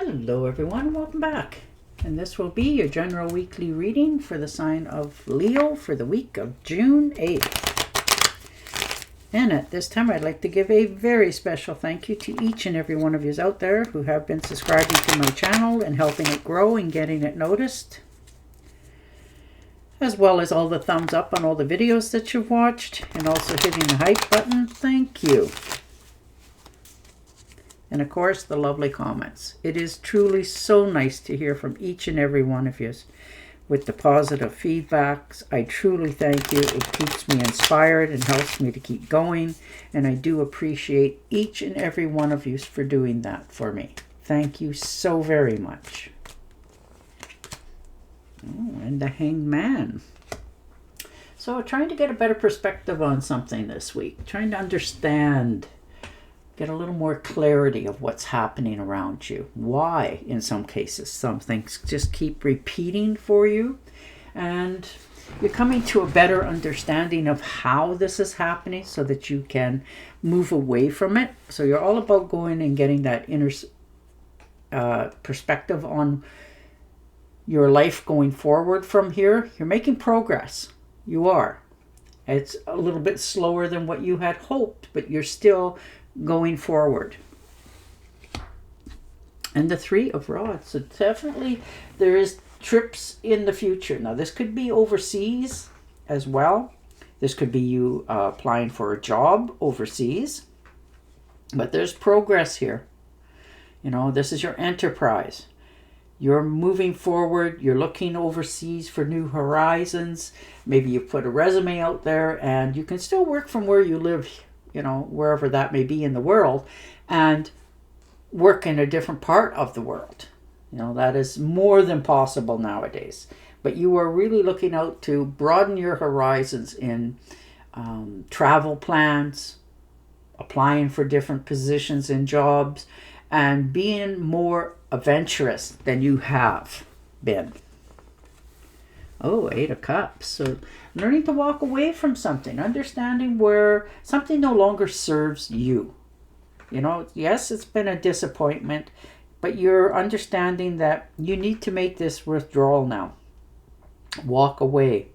Hello everyone, welcome back. And this will be your general weekly reading for the sign of Leo for the week of June 8th. And at this time I'd like to give a very special thank you to each and every one of you out there who have been subscribing to my channel and helping it grow and getting it noticed. As well as all the thumbs up on all the videos that you've watched and also hitting the hype button. Thank you. And of course, the lovely comments. It is truly so nice to hear from each and every one of you with the positive feedbacks. I truly thank you. It keeps me inspired and helps me to keep going. And I do appreciate each and every one of you for doing that for me. Thank you so very much. Oh, and the Hanged Man. So trying to get a better perspective on something this week. Trying to understand. Get a little more clarity of what's happening around you. Why, in some cases, some things just keep repeating for you. And you're coming to a better understanding of how this is happening so that you can move away from it. So you're all about going and getting that inner perspective on your life going forward from here. You're making progress. You are. It's a little bit slower than what you had hoped, but you're still going forward. And the Three of Rods. So definitely there is trips in the future. Now this could be overseas as well. This could be you applying for a job overseas. But there's progress here. You know, this is your enterprise. You're moving forward. You're looking overseas for new horizons. Maybe you put a resume out there and you can still work from where you live, you know, wherever that may be in the world, and work in a different part of the world. You know, that is more than possible nowadays. But you are really looking out to broaden your horizons in travel plans, applying for different positions in jobs, and being more adventurous than you have been. Oh, Eight of Cups. So learning to walk away from something, understanding where something no longer serves you. You know, yes, it's been a disappointment, but you're understanding that you need to make this withdrawal now. Walk away.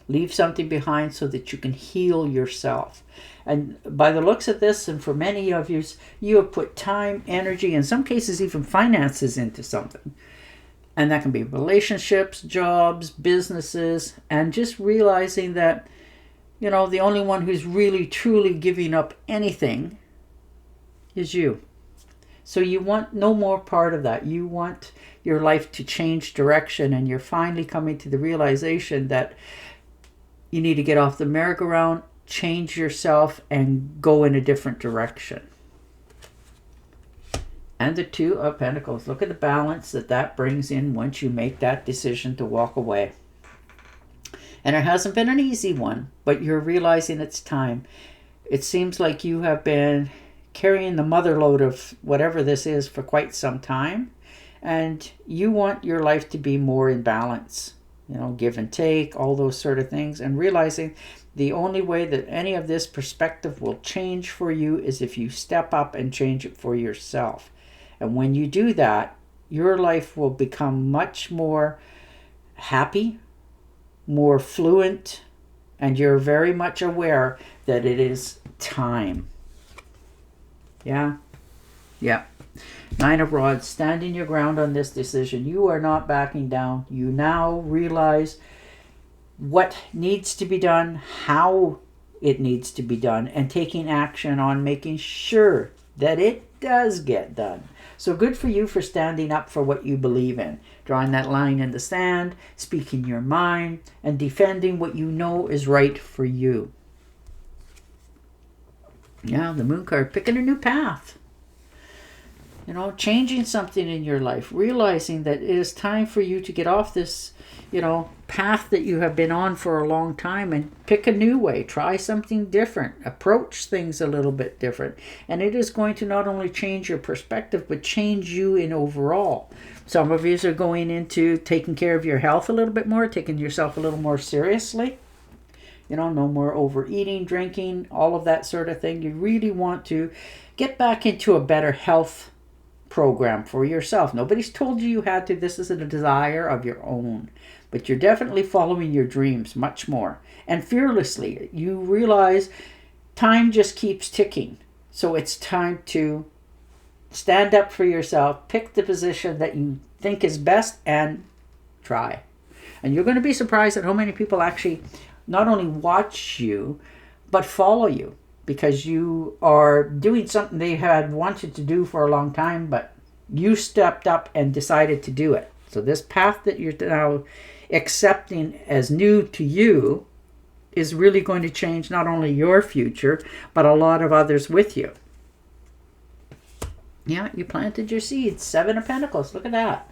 Leave something behind so that you can heal yourself. And by the looks of this, and for many of you, you have put time, energy, in some cases even finances into something. And that can be relationships, jobs, businesses, and just realizing that, you know, the only one who's really, truly giving up anything is you. So you want no more part of that. You want your life to change direction, and you're finally coming to the realization that you need to get off the merry-go-round, change yourself, and go in a different direction. And the Two of Pentacles. Look at the balance that brings in once you make that decision to walk away. And it hasn't been an easy one, but you're realizing it's time. It seems like you have been carrying the mother load of whatever this is for quite some time. And you want your life to be more in balance. You know, give and take, all those sort of things. And realizing the only way that any of this perspective will change for you is if you step up and change it for yourself. And when you do that, your life will become much more happy, more fluent, and you're very much aware that it is time. Yeah? Yeah. Nine of Rods, standing your ground on this decision. You are not backing down. You now realize what needs to be done, how it needs to be done, and taking action on making sure that it does get done. So good for you for standing up for what you believe in. Drawing that line in the sand, speaking your mind, and defending what you know is right for you. Yeah, the Moon card, picking a new path. You know, changing something in your life. Realizing that it is time for you to get off this, you know, path that you have been on for a long time and pick a new way. Try something different. Approach things a little bit different. And it is going to not only change your perspective, but change you in overall. Some of you are going into taking care of your health a little bit more, taking yourself a little more seriously. You know, no more overeating, drinking, all of that sort of thing. You really want to get back into a better health program for yourself. Nobody's told you you had to. This is a desire of your own. But you're definitely following your dreams much more. And fearlessly. You realize time just keeps ticking. So it's time to stand up for yourself. Pick the position that you think is best and try. And you're going to be surprised at how many people actually not only watch you, but follow you. Because you are doing something they had wanted to do for a long time, but you stepped up and decided to do it. So this path that you're now accepting as new to you is really going to change not only your future, but a lot of others with you. Yeah, you planted your seeds. 7 of Pentacles. Look at that.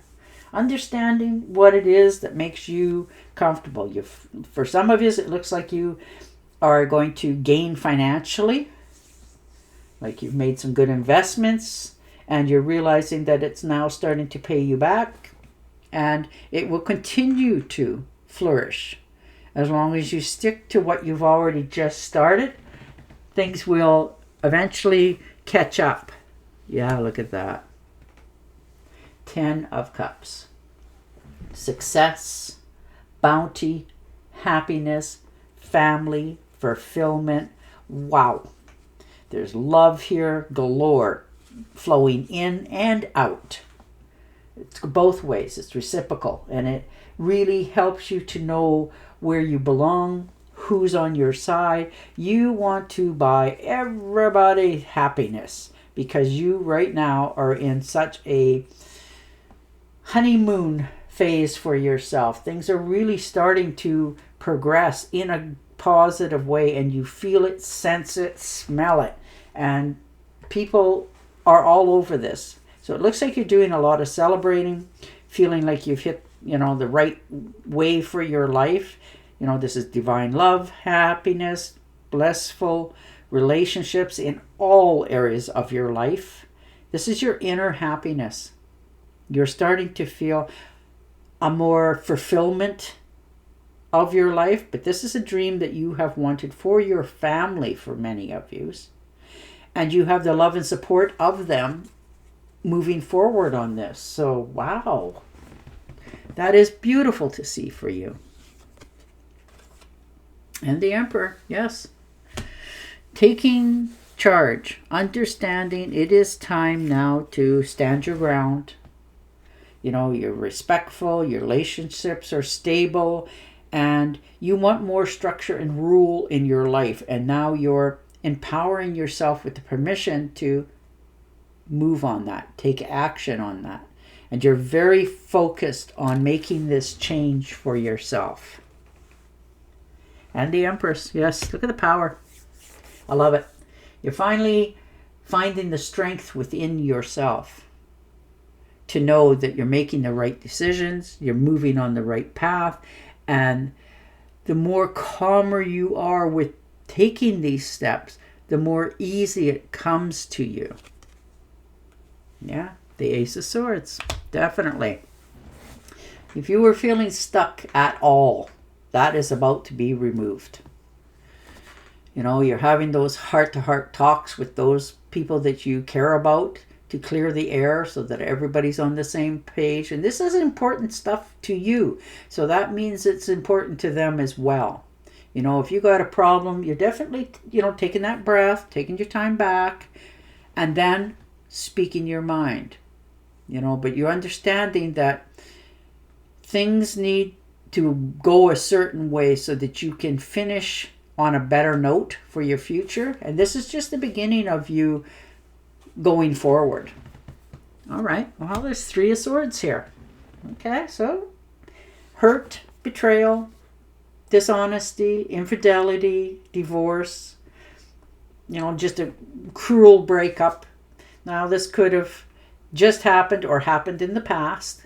Understanding what it is that makes you comfortable. For some of you, it looks like you are going to gain financially, like you've made some good investments and you're realizing that it's now starting to pay you back, and it will continue to flourish as long as you stick to what you've already just started. Things will eventually catch up. Yeah, look at that. 10 of Cups. Success, bounty, happiness, family, fulfillment. Wow. There's love here galore, flowing in and out. It's both ways. It's reciprocal. And it really helps you to know where you belong, who's on your side. You want to buy everybody happiness because you right now are in such a honeymoon phase for yourself. Things are really starting to progress in a positive way, and you feel it, sense it, smell it, and people are all over this. So it looks like you're doing a lot of celebrating, feeling like you've hit the right way for your life. This is divine love, happiness, blissful relationships in all areas of your life. This is your inner happiness. You're starting to feel a more fulfillment of your life, but this is a dream that you have wanted for your family, for many of you, and you have the love and support of them moving forward on this. So wow, that is beautiful to see for you. And the Emperor, yes, taking charge, understanding it is time now to stand your ground. You're respectful, your relationships are stable, and you want more structure and rule in your life. And now you're empowering yourself with the permission to move on that, take action on that. And you're very focused on making this change for yourself. And the Empress, yes, look at the power. I love it. You're finally finding the strength within yourself to know that you're making the right decisions, you're moving on the right path, and the more calmer you are with taking these steps, the more easy it comes to you. Yeah, the Ace of Swords, definitely. If you were feeling stuck at all, that is about to be removed. You're having those heart-to-heart talks with those people that you care about to clear the air so that everybody's on the same page. And this is important stuff to you. So that means it's important to them as well. If you got a problem, you're definitely, taking that breath, taking your time back, and then speaking your mind. But you're understanding that things need to go a certain way so that you can finish on a better note for your future. And this is just the beginning of you going forward. All right. Well, there's 3 of Swords here. Okay, so hurt, betrayal, dishonesty, infidelity, divorce, just a cruel breakup. Now, this could have just happened or happened in the past,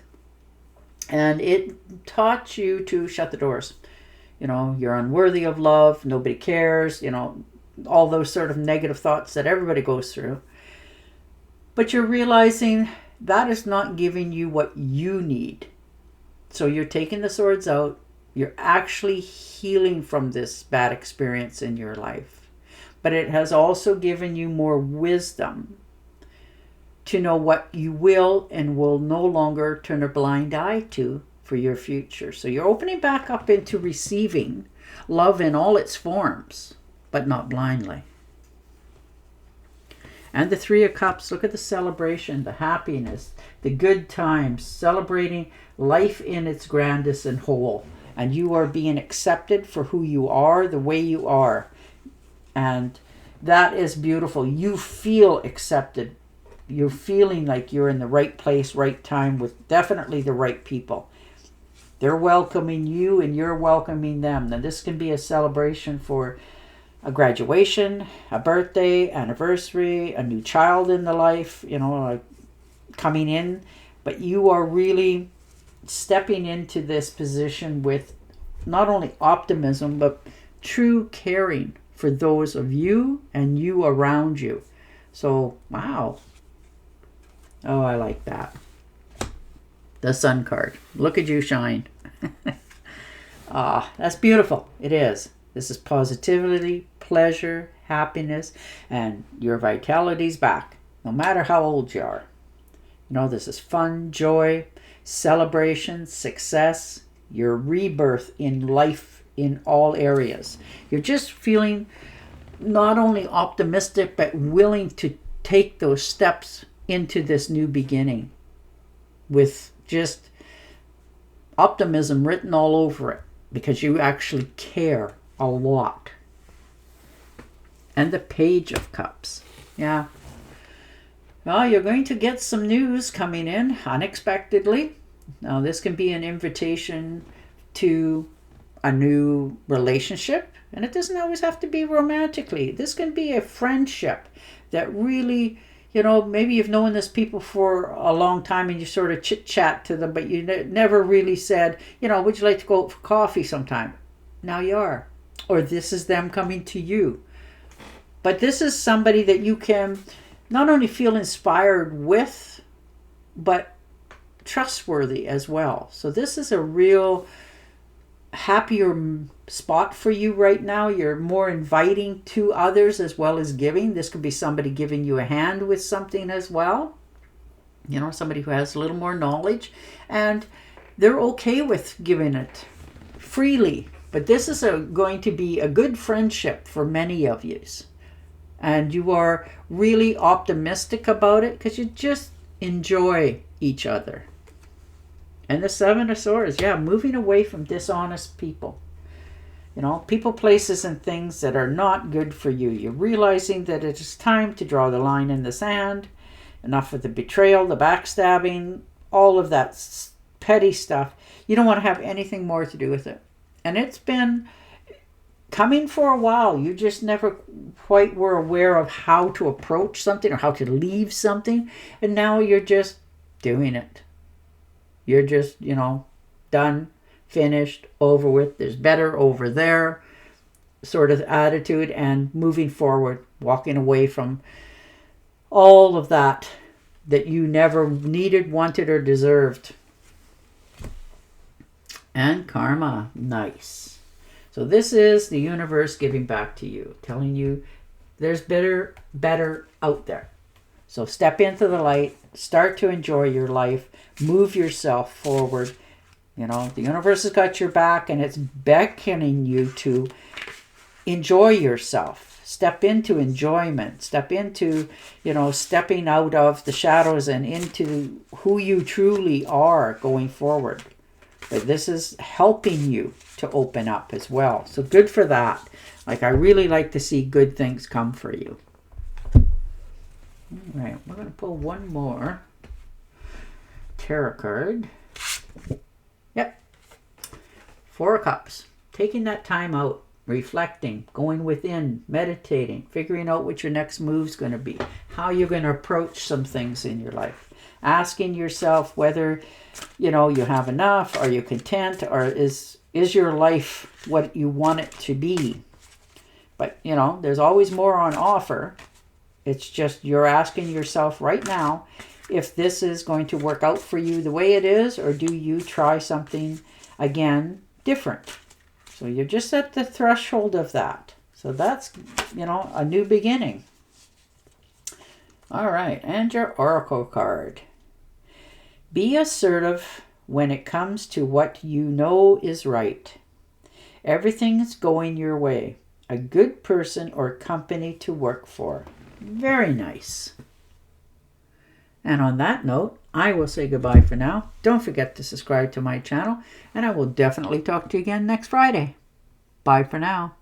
and it taught you to shut the doors. You're unworthy of love, nobody cares, all those sort of negative thoughts that everybody goes through. But you're realizing that is not giving you what you need. So you're taking the swords out. You're actually healing from this bad experience in your life. But it has also given you more wisdom to know what you will and will no longer turn a blind eye to for your future. So you're opening back up into receiving love in all its forms, but not blindly. And the Three of Cups, look at the celebration, the happiness, the good times, celebrating life in its grandest and whole. And you are being accepted for who you are, the way you are. And that is beautiful. You feel accepted. You're feeling like you're in the right place, right time, with definitely the right people. They're welcoming you and you're welcoming them. Now this can be a celebration for a graduation, a birthday, anniversary, a new child in the life, like coming in. But you are really stepping into this position with not only optimism, but true caring for those of you and you around you. So, wow. Oh, I like that. The Sun card. Look at you shine. That's beautiful. It is. This is positivity, pleasure, happiness, and your vitality's back, no matter how old you are. This is fun, joy, celebration, success, your rebirth in life in all areas. You're just feeling not only optimistic, but willing to take those steps into this new beginning with just optimism written all over it, because you actually care a lot. And the Page of Cups. Yeah. Well, you're going to get some news coming in unexpectedly. Now, this can be an invitation to a new relationship. And it doesn't always have to be romantically. This can be a friendship that really, maybe you've known this people for a long time and you sort of chit-chat to them, but you never really said, would you like to go out for coffee sometime? Now you are. Or this is them coming to you. But this is somebody that you can not only feel inspired with, but trustworthy as well. So this is a real happier spot for you right now. You're more inviting to others as well as giving. This could be somebody giving you a hand with something as well. Somebody who has a little more knowledge. And they're okay with giving it freely. But this is going to be a good friendship for many of you. And you are really optimistic about it because you just enjoy each other. And the Seven of Swords, moving away from dishonest people. People, places, and things that are not good for you. You're realizing that it is time to draw the line in the sand. Enough of the betrayal, the backstabbing, all of that petty stuff. You don't want to have anything more to do with it. And it's been coming for a while. You just never quite were aware of how to approach something or how to leave something. And now you're just doing it. You're just, done, finished, over with. There's better over there sort of attitude, and moving forward, walking away from all of that you never needed, wanted, or deserved. And karma, nice. So this is the universe giving back to you, telling you there's better out there. So step into the light, start to enjoy your life, move yourself forward. The universe has got your back and it's beckoning you to enjoy yourself. Step into enjoyment. Step into, stepping out of the shadows and into who you truly are going forward. But this is helping you to open up as well. So good for that. I really like to see good things come for you. All right, we're going to pull one more tarot card. Yep. Four of Cups. Taking that time out, reflecting, going within, meditating, figuring out what your next move's going to be, how you're going to approach some things in your life. Asking yourself whether, you have enough, are you content, or is your life what you want it to be? But, there's always more on offer. It's just you're asking yourself right now if this is going to work out for you the way it is, or do you try something, again, different? So you're just at the threshold of that. So that's, a new beginning. All right, and your oracle card. Be assertive when it comes to what you know is right. Everything's going your way. A good person or company to work for. Very nice. And on that note, I will say goodbye for now. Don't forget to subscribe to my channel, and I will definitely talk to you again next Friday. Bye for now.